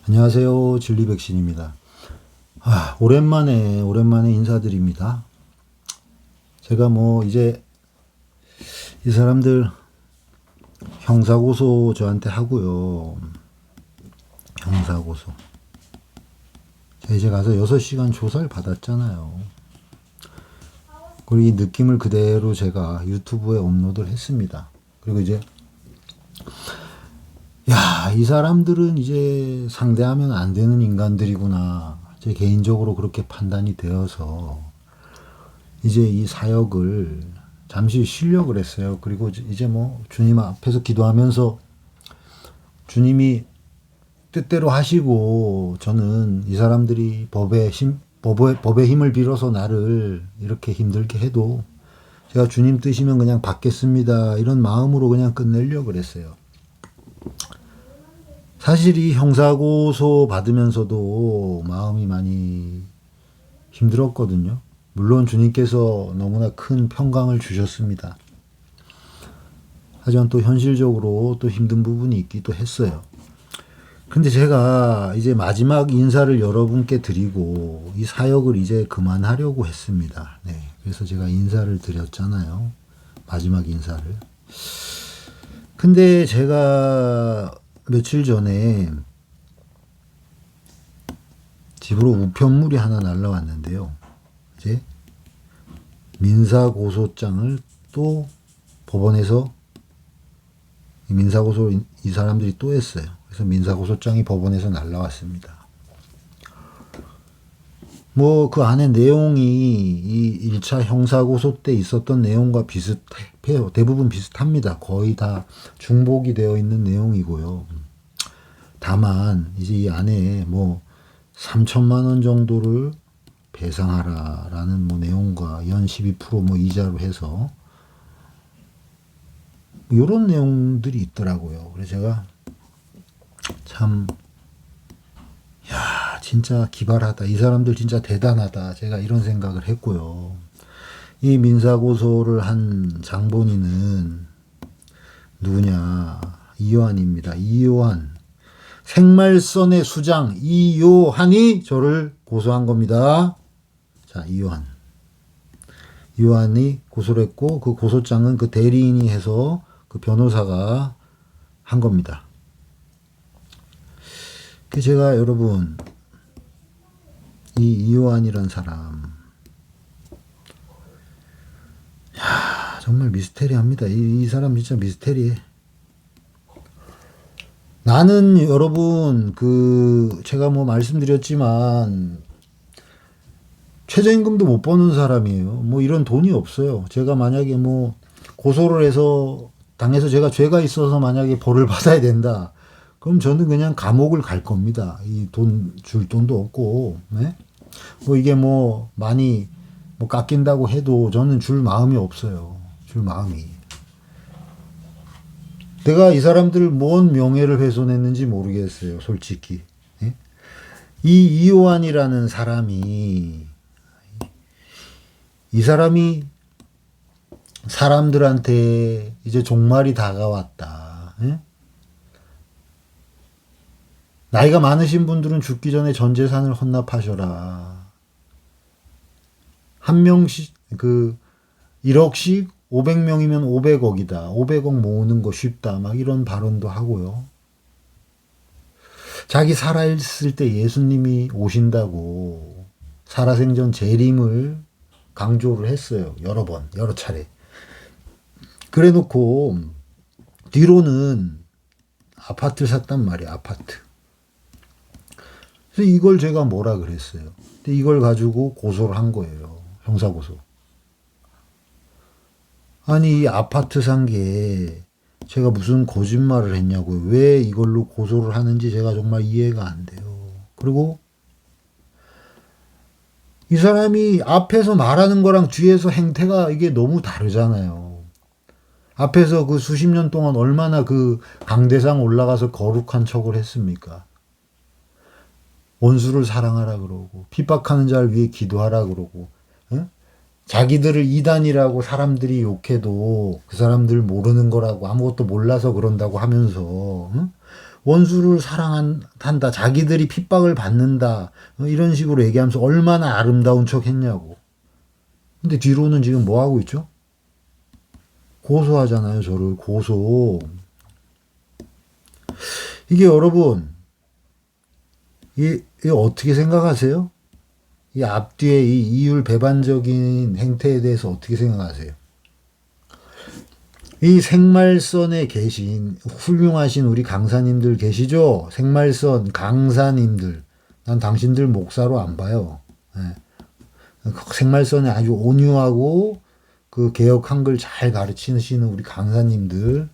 안녕하세요. 진리백신입니다. 오랜만에 인사드립니다. 제가 이제 이 사람들 형사고소 저한테 하고요. 형사고소. 제가 이제 가서 6시간 조사를 받았잖아요. 그리고 이 느낌을 그대로 제가 유튜브에 업로드를 했습니다. 그리고 이제 이 사람들은 이제 상대하면 안 되는 인간들이구나. 제 개인적으로 그렇게 판단이 되어서 이제 이 사역을 잠시 쉬려고 그랬어요. 그리고 이제 주님 앞에서 기도하면서 주님이 뜻대로 하시고 저는 이 사람들이 법의 힘을 빌어서 나를 이렇게 힘들게 해도 제가 주님 뜻이면 그냥 받겠습니다. 이런 마음으로 그냥 끝내려고 그랬어요. 사실 이 형사고소 받으면서도 마음이 많이 힘들었거든요. 물론 주님께서 너무나 큰 평강을 주셨습니다. 하지만 또 현실적으로 또 힘든 부분이 있기도 했어요. 근데 제가 이제 마지막 인사를 여러분께 드리고 이 사역을 이제 그만하려고 했습니다. 네. 그래서 제가 인사를 드렸잖아요. 마지막 인사를. 근데 제가 며칠 전에 집으로 우편물이 하나 날라왔는데요. 이제 민사고소장을 또 법원에서 민사고소 이 사람들이 또 했어요. 그래서 민사고소장이 법원에서 날라왔습니다. 그 안에 내용이 이 1차 형사고소 때 있었던 내용과 비슷해요. 대부분 비슷합니다. 거의 다 중복이 되어 있는 내용이고요. 다만 이제 이 안에 3천만 원 정도를 배상하라라는 내용과 연 12% 이자로 해서 이런 내용들이 있더라고요. 그래서 제가 참 진짜 기발하다. 이 사람들 진짜 대단하다. 제가 이런 생각을 했고요. 이 민사고소를 한 장본인은 누구냐? 이요한입니다. 이요한. 생말선의 수장 이요한이 저를 고소한 겁니다. 자, 이요한. 이요한이 고소를 했고 그 고소장은 그 대리인이 해서 그 변호사가 한 겁니다. 제가 여러분 이 이요한이란 사람 정말 미스테리합니다. 이 사람 진짜 미스테리해. 나는 여러분 제가 말씀드렸지만 최저임금도 못 버는 사람이에요. 이런 돈이 없어요. 제가 만약에 고소를 해서 당해서 제가 죄가 있어서 만약에 벌을 받아야 된다. 그럼 저는 그냥 감옥을 갈 겁니다. 이 줄 돈도 없고, 네? 이게 많이 깎인다고 해도 저는 줄 마음이 없어요. 줄 마음이. 내가 이 사람들 뭔 명예를 훼손했는지 모르겠어요. 솔직히. 예? 이 이요한이라는 사람이, 이 사람이 사람들한테 이제 종말이 다가왔다. 예? 나이가 많으신 분들은 죽기 전에 전 재산을 헌납하셔라. 한 명씩 1억씩 500명이면 500억이다. 500억 모으는 거 쉽다. 이런 발언도 하고요. 자기 살아있을 때 예수님이 오신다고 살아생전 재림을 강조를 했어요. 여러 번, 여러 차례. 그래 놓고 뒤로는 아파트를 샀단 말이야. 아파트. 그래서 이걸 제가 뭐라 그랬어요. 근데 이걸 가지고 고소를 한 거예요. 형사고소. 아니 이 아파트 산 게 제가 무슨 거짓말을 했냐고요. 왜 이걸로 고소를 하는지 제가 정말 이해가 안 돼요. 그리고 이 사람이 앞에서 말하는 거랑 뒤에서 행태가 이게 너무 다르잖아요. 앞에서 그 수십 년 동안 얼마나 그 강대상 올라가서 거룩한 척을 했습니까? 원수를 사랑하라 그러고 핍박하는 자를 위해 기도하라 그러고 응? 자기들을 이단이라고 사람들이 욕해도 그 사람들 모르는 거라고 아무것도 몰라서 그런다고 하면서 응? 원수를 사랑한다. 자기들이 핍박을 받는다. 이런 식으로 얘기하면서 얼마나 아름다운 척 했냐고. 근데 뒤로는 지금 뭐 하고 있죠? 고소하잖아요. 저를 고소. 이게 여러분, 이 어떻게 생각하세요? 이 앞뒤에 이 이율 배반적인 행태에 대해서 어떻게 생각하세요? 이 생말선에 계신 훌륭하신 우리 강사님들 계시죠? 생말선 강사님들. 난 당신들 목사로 안 봐요. 예. 생말선에 아주 온유하고 그 개혁 한글 잘 가르치시는 우리 강사님들.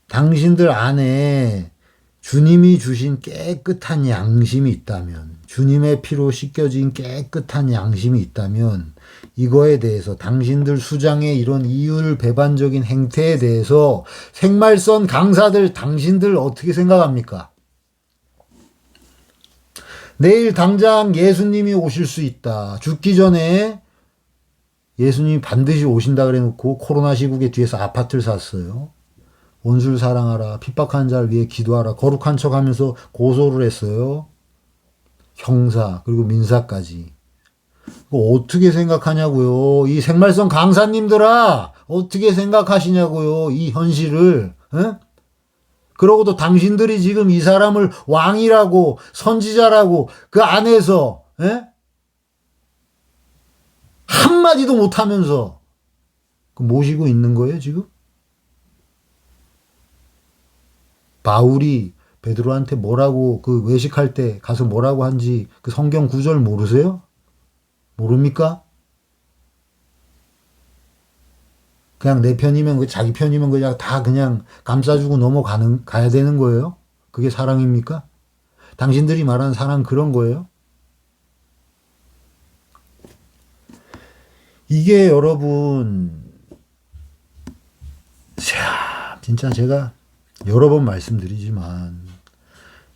당신들 안에 주님이 주신 깨끗한 양심이 있다면, 주님의 피로 씻겨진 깨끗한 양심이 있다면, 이거에 대해서 당신들 수장의 이런 이율 배반적인 행태에 대해서 생말선 강사들 당신들 어떻게 생각합니까? 내일 당장 예수님이 오실 수 있다. 죽기 전에 예수님이 반드시 오신다 그래 놓고 코로나 시국에 뒤에서 아파트를 샀어요. 원수를 사랑하라. 핍박하는 자를 위해 기도하라. 거룩한 척 하면서 고소를 했어요. 형사 그리고 민사까지. 어떻게 생각하냐고요. 이 생말선 강사님들아 어떻게 생각하시냐고요. 이 현실을. 에? 그러고도 당신들이 지금 이 사람을 왕이라고 선지자라고 그 안에서 에? 한마디도 못하면서 모시고 있는 거예요 지금? 바울이 베드로한테 뭐라고 그 외식할 때 가서 뭐라고 한지 그 성경 구절 모르세요? 모릅니까? 그냥 내 편이면 그 자기 편이면 그냥 다 그냥 감싸주고 가야 되는 거예요? 그게 사랑입니까? 당신들이 말하는 사랑 그런 거예요? 이게 여러분 진짜 제가 여러 번 말씀드리지만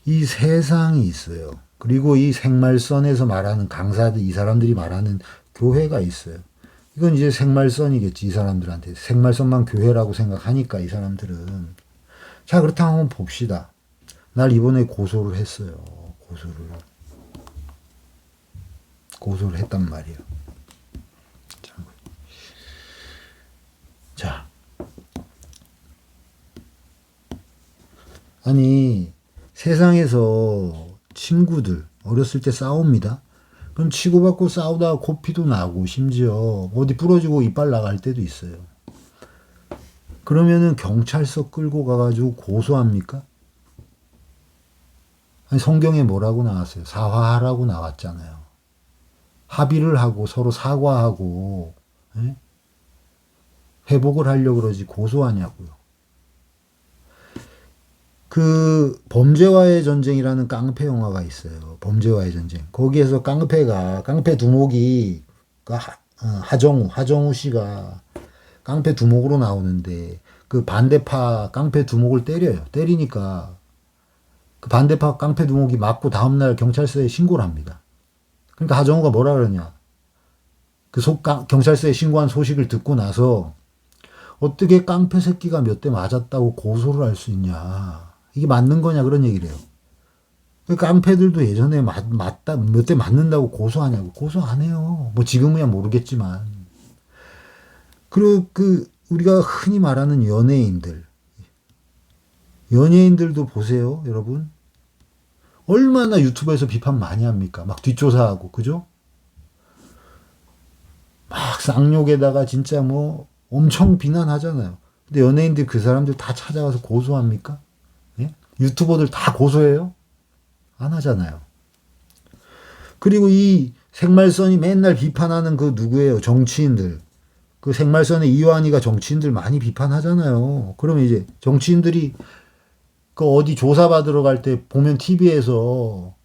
이 세상이 있어요. 그리고 이 생말선에서 말하는 강사들 이 사람들이 말하는 교회가 있어요. 이건 이제 생말선이겠지 이 사람들한테. 생말선만 교회라고 생각하니까 이 사람들은. 자 그렇다면 한번 봅시다. 날 이번에 고소를 했어요. 고소를 했단 말이에요. 자 아니 세상에서 친구들 어렸을 때 싸웁니다. 그럼 치고받고 싸우다가 코피도 나고 심지어 어디 부러지고 이빨 나갈 때도 있어요. 그러면은 경찰서 끌고 가가지고 고소합니까? 아니 성경에 뭐라고 나왔어요? 사화하라고 나왔잖아요. 합의를 하고 서로 사과하고 에? 회복을 하려고 그러지 고소하냐고요. 그 범죄와의 전쟁이라는 깡패 영화가 있어요. 범죄와의 전쟁. 거기에서 깡패 두목이 그 하정우 씨가 깡패 두목으로 나오는데 그 반대파 깡패 두목을 때려요. 때리니까 그 반대파 깡패 두목이 맞고 다음날 경찰서에 신고를 합니다. 그러니까 하정우가 뭐라 그러냐. 경찰서에 신고한 소식을 듣고 나서 어떻게 깡패 새끼가 몇 대 맞았다고 고소를 할 수 있냐. 이게 맞는 거냐 그런 얘기를 해요. 그 깡패들도 예전에 몇 대 맞는다고 고소하냐고. 고소 안 해요. 뭐 지금이야 모르겠지만. 그리고 우리가 흔히 말하는 연예인들도 보세요 여러분. 얼마나 유튜브에서 비판 많이 합니까? 막 뒷조사하고 그죠? 막 쌍욕에다가 진짜 뭐 엄청 비난하잖아요. 근데 연예인들 그 사람들 다 찾아가서 고소합니까? 예? 유튜버들 다 고소해요? 안 하잖아요. 그리고 이 생말선이 맨날 비판하는 그 누구예요? 정치인들. 그 생말선의 이완이가 정치인들 많이 비판하잖아요. 그러면 이제 정치인들이 그 어디 조사받으러 갈 때 보면 TV에서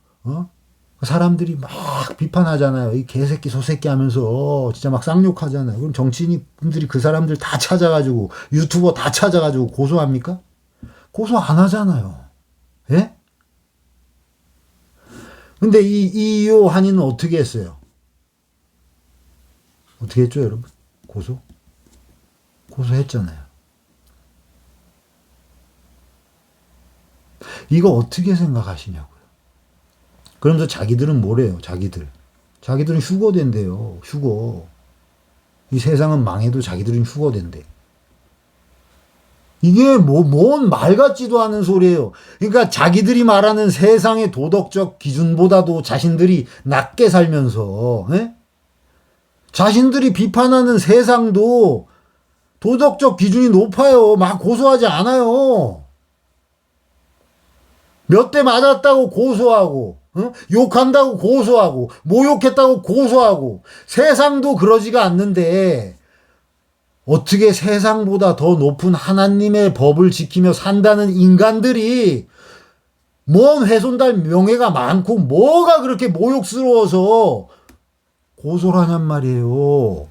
사람들이 막 비판하잖아요. 이 개새끼 소새끼 하면서 진짜 막 쌍욕하잖아요. 그럼 정치인분들이 그 사람들 다 찾아가지고 유튜버 다 찾아가지고 고소합니까? 고소 안 하잖아요. 예? 근데 이요 한이는 어떻게 했어요? 어떻게 했죠, 여러분? 고소했잖아요. 이거 어떻게 생각하시냐고요. 그러면서 자기들은 뭐래요, 자기들은 휴거된대요, 휴거. 이 세상은 망해도 자기들은 휴거된대. 이게 뭔 말 같지도 않은 소리예요. 그러니까 자기들이 말하는 세상의 도덕적 기준보다도 자신들이 낮게 살면서, 에? 자신들이 비판하는 세상도 도덕적 기준이 높아요. 막 고소하지 않아요. 몇 대 맞았다고 고소하고, 욕한다고 고소하고, 모욕했다고 고소하고, 세상도 그러지가 않는데, 어떻게 세상보다 더 높은 하나님의 법을 지키며 산다는 인간들이 뭔 훼손될 명예가 많고 뭐가 그렇게 모욕스러워서 고소를 하냔 말이에요.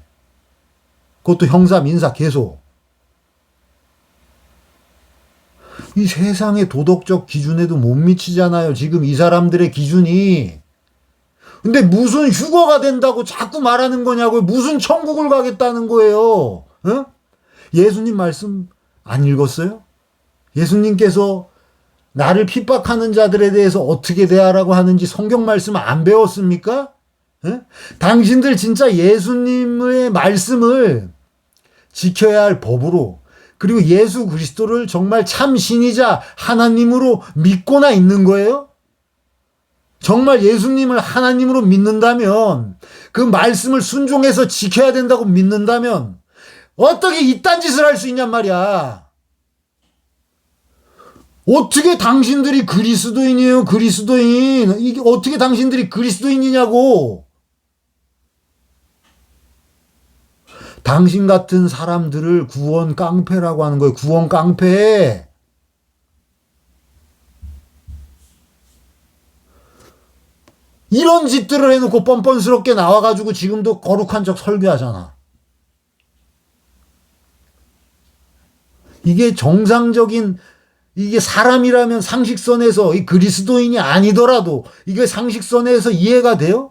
그것도 형사, 민사 계속. 이 세상의 도덕적 기준에도 못 미치잖아요. 지금 이 사람들의 기준이. 근데 무슨 휴거가 된다고 자꾸 말하는 거냐고요. 무슨 천국을 가겠다는 거예요. 어? 예수님 말씀 안 읽었어요? 예수님께서 나를 핍박하는 자들에 대해서 어떻게 대하라고 하는지 성경 말씀 안 배웠습니까? 어? 당신들 진짜 예수님의 말씀을 지켜야 할 법으로, 그리고 예수 그리스도를 정말 참 신이자 하나님으로 믿고나 있는 거예요? 정말 예수님을 하나님으로 믿는다면, 그 말씀을 순종해서 지켜야 된다고 믿는다면 어떻게 이딴 짓을 할 수 있냔 말이야. 어떻게 당신들이 그리스도인이에요, 그리스도인. 이게 어떻게 당신들이 그리스도인이냐고. 당신 같은 사람들을 구원 깡패라고 하는 거예요. 구원 깡패. 이런 짓들을 해놓고 뻔뻔스럽게 나와가지고 지금도 거룩한 척 설교하잖아. 이게 정상적인, 이게 사람이라면 상식선에서, 이 그리스도인이 아니더라도 이게 상식선에서 이해가 돼요?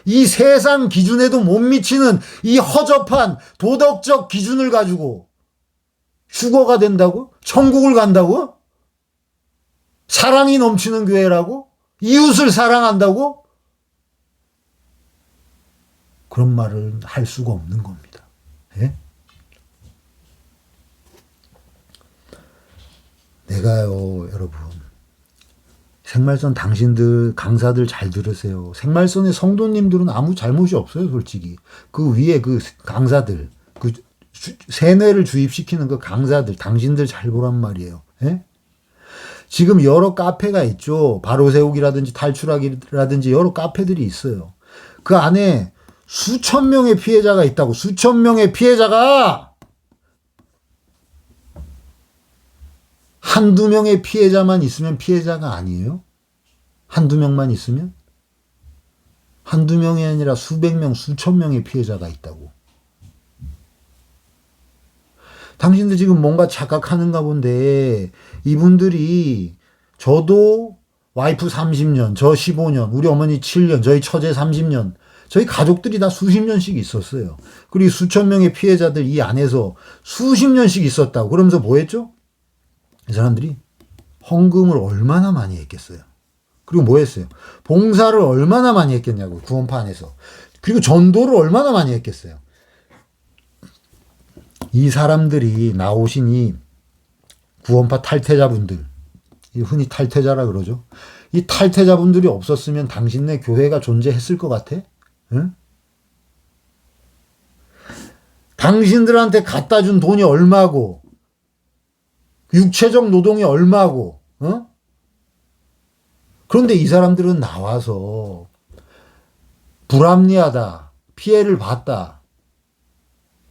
이 세상 기준에도 못 미치는 이 허접한 도덕적 기준을 가지고 휴거가 된다고? 천국을 간다고? 사랑이 넘치는 교회라고? 이웃을 사랑한다고? 그런 말을 할 수가 없는 겁니다. 예? 내가요, 여러분, 생말선 당신들 강사들 잘 들으세요. 생말선의 성도님들은 아무 잘못이 없어요, 솔직히. 그 위에 그 강사들, 그 세뇌를 주입시키는 그 강사들, 당신들 잘 보란 말이에요. 예? 지금 여러 카페가 있죠. 바로 세우기라든지 탈출하기라든지 여러 카페들이 있어요. 그 안에 수천 명의 피해자가 있다고. 수천 명의 피해자가 한두 명의 피해자만 있으면 피해자가 아니에요? 한두 명만 있으면? 한두 명이 아니라 수백 명, 수천 명의 피해자가 있다고. 당신들 지금 뭔가 착각하는가 본데, 이분들이 저도 와이프 30년, 저 15년, 우리 어머니 7년, 저희 처제 30년, 저희 가족들이 다 수십 년씩 있었어요. 그리고 수천 명의 피해자들 이 안에서 수십 년씩 있었다고. 그러면서 뭐 했죠? 이 사람들이 헌금을 얼마나 많이 했겠어요. 그리고 뭐 했어요? 봉사를 얼마나 많이 했겠냐고, 구원파 안에서. 그리고 전도를 얼마나 많이 했겠어요. 이 사람들이 나오신 이 구원파 탈퇴자분들, 흔히 탈퇴자라 그러죠. 이 탈퇴자분들이 없었으면 당신네 교회가 존재했을 것 같아? 응? 당신들한테 갖다 준 돈이 얼마고, 육체적 노동이 얼마고, 어? 그런데 이 사람들은 나와서 불합리하다, 피해를 봤다,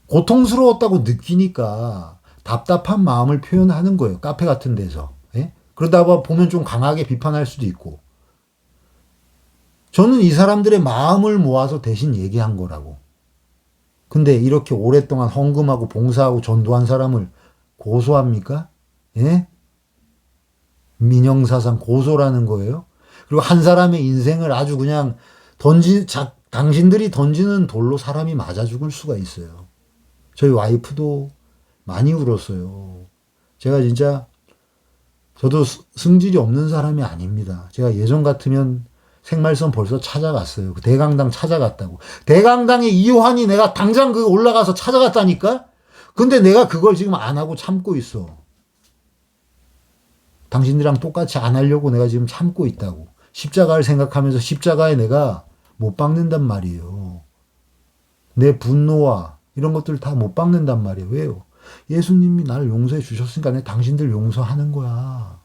고통스러웠다고 느끼니까 답답한 마음을 표현하는 거예요. 카페 같은 데서. 예? 그러다 보면 좀 강하게 비판할 수도 있고. 저는 이 사람들의 마음을 모아서 대신 얘기한 거라고. 근데 이렇게 오랫동안 헌금하고 봉사하고 전도한 사람을 고소합니까? 예? 민형사상 고소라는 거예요. 그리고 한 사람의 인생을 아주 그냥 당신들이 던지는 돌로 사람이 맞아 죽을 수가 있어요. 저희 와이프도 많이 울었어요. 제가 진짜 저도 승질이 없는 사람이 아닙니다. 제가 예전 같으면 생말선 벌써 찾아갔어요. 그 대강당 찾아갔다고. 대강당의 이호환이 내가 당장 그 올라가서 찾아갔다니까? 근데 내가 그걸 지금 안 하고 참고 있어. 당신들이랑 똑같이 안 하려고 내가 지금 참고 있다고. 십자가를 생각하면서 십자가에 내가 못 박는단 말이에요. 내 분노와 이런 것들을 다 못 박는단 말이에요. 왜요? 예수님이 나를 용서해 주셨으니까 내가 당신들 용서하는 거야.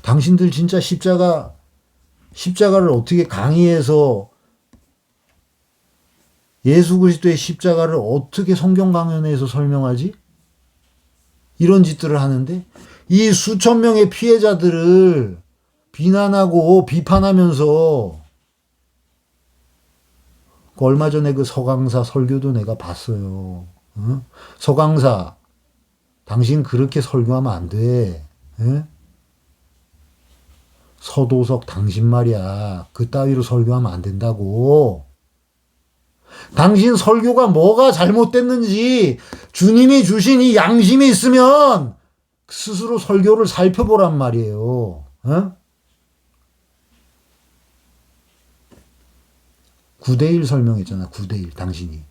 당신들 진짜 십자가를 어떻게 강의해서 예수 그리스도의 십자가를 어떻게 성경 강연에서 설명하지? 이런 짓들을 하는데 이 수천 명의 피해자들을 비난하고 비판하면서 얼마 전에 그 서강사 설교도 내가 봤어요. 어? 서강사, 당신 그렇게 설교하면 안 돼. 에? 서도석 당신 말이야. 그 따위로 설교하면 안 된다고. 당신 설교가 뭐가 잘못됐는지 주님이 주신 이 양심이 있으면 스스로 설교를 살펴보란 말이에요. 어? 9대1 설명했잖아. 9대1 당신이.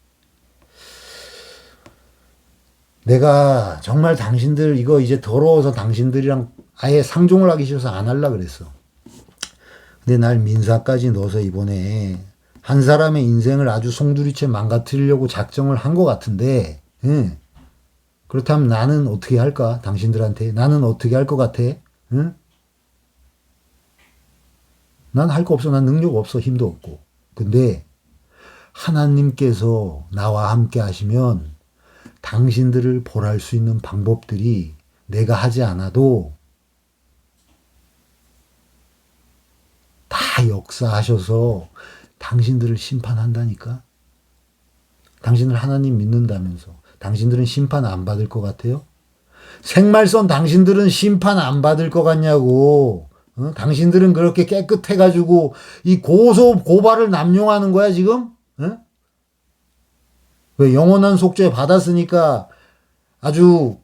내가 정말 당신들 이거 이제 더러워서 당신들이랑 아예 상종을 하기 싫어서 안 하려 그랬어. 근데 날 민사까지 넣어서 이번에 한 사람의 인생을 아주 송두리째 망가뜨리려고 작정을 한 것 같은데, 응? 그렇다면 나는 어떻게 할까? 당신들한테. 나는 어떻게 할 것 같아? 응? 난 할 거 없어. 난 능력 없어. 힘도 없고. 근데 하나님께서 나와 함께 하시면 당신들을 벌할 수 있는 방법들이 내가 하지 않아도 다 역사하셔서 당신들을 심판한다니까. 당신들 하나님 믿는다면서. 당신들은 심판 안 받을 것 같아요? 생말선 당신들은 심판 안 받을 것 같냐고. 어? 당신들은 그렇게 깨끗해가지고 이 고발을 남용하는 거야 지금? 어? 왜 영원한 속죄 받았으니까 아주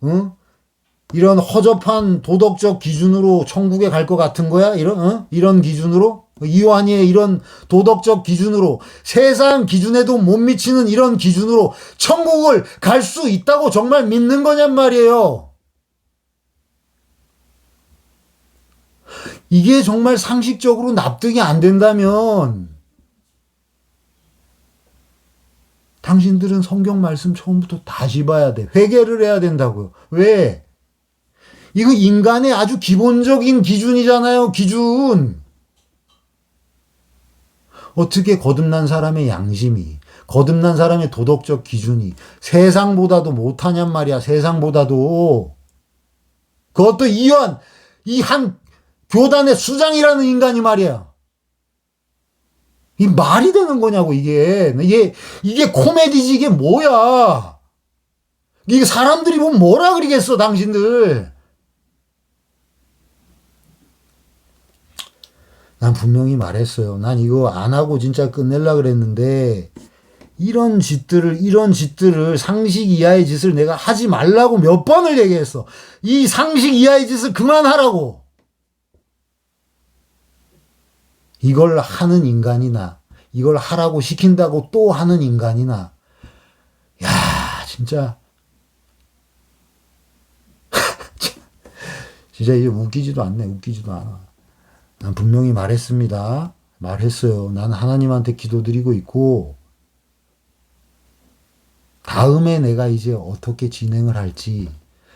이런 허접한 도덕적 기준으로 천국에 갈 것 같은 거야? 이런 기준으로? 이완이의 이런 도덕적 기준으로 세상 기준에도 못 미치는 이런 기준으로 천국을 갈 수 있다고 정말 믿는 거냔 말이에요. 이게 정말 상식적으로 납득이 안 된다면 당신들은 성경 말씀 처음부터 다시 봐야 돼. 회개를 해야 된다고요. 왜? 이거 인간의 아주 기본적인 기준이잖아요. 기준. 어떻게 거듭난 사람의 양심이, 거듭난 사람의 도덕적 기준이 세상보다도 못하냔 말이야. 세상보다도. 그것도 이완, 이 한 교단의 수장이라는 인간이 말이야. 이 말이 되는 거냐고, 이게. 이게 코미디지, 이게 뭐야. 이게 사람들이 보면 뭐라 그러겠어, 당신들. 난 분명히 말했어요. 난 이거 안 하고 진짜 끝낼라 그랬는데, 이런 짓들을, 상식 이하의 짓을 내가 하지 말라고 몇 번을 얘기했어. 이 상식 이하의 짓을 그만하라고. 이걸 하는 인간이나, 이걸 하라고 시킨다고 또 하는 인간이나, 야, 진짜. 진짜 이제 웃기지도 않아. 난 분명히 말했습니다. 말했어요. 난 하나님한테 기도드리고 있고, 다음에 내가 이제 어떻게 진행을 할지,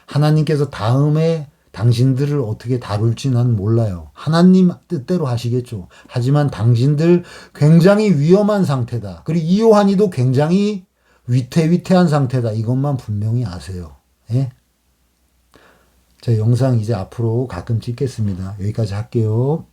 하나님께서 다음에 당신들을 어떻게 다룰지 난 몰라요. 하나님 뜻대로 하시겠죠. 하지만 당신들 굉장히 위험한 상태다. 그리고 이요한이도 굉장히 위태위태한 상태다. 이것만 분명히 아세요. 예? 자, 영상 이제 앞으로 가끔 찍겠습니다. 여기까지 할게요.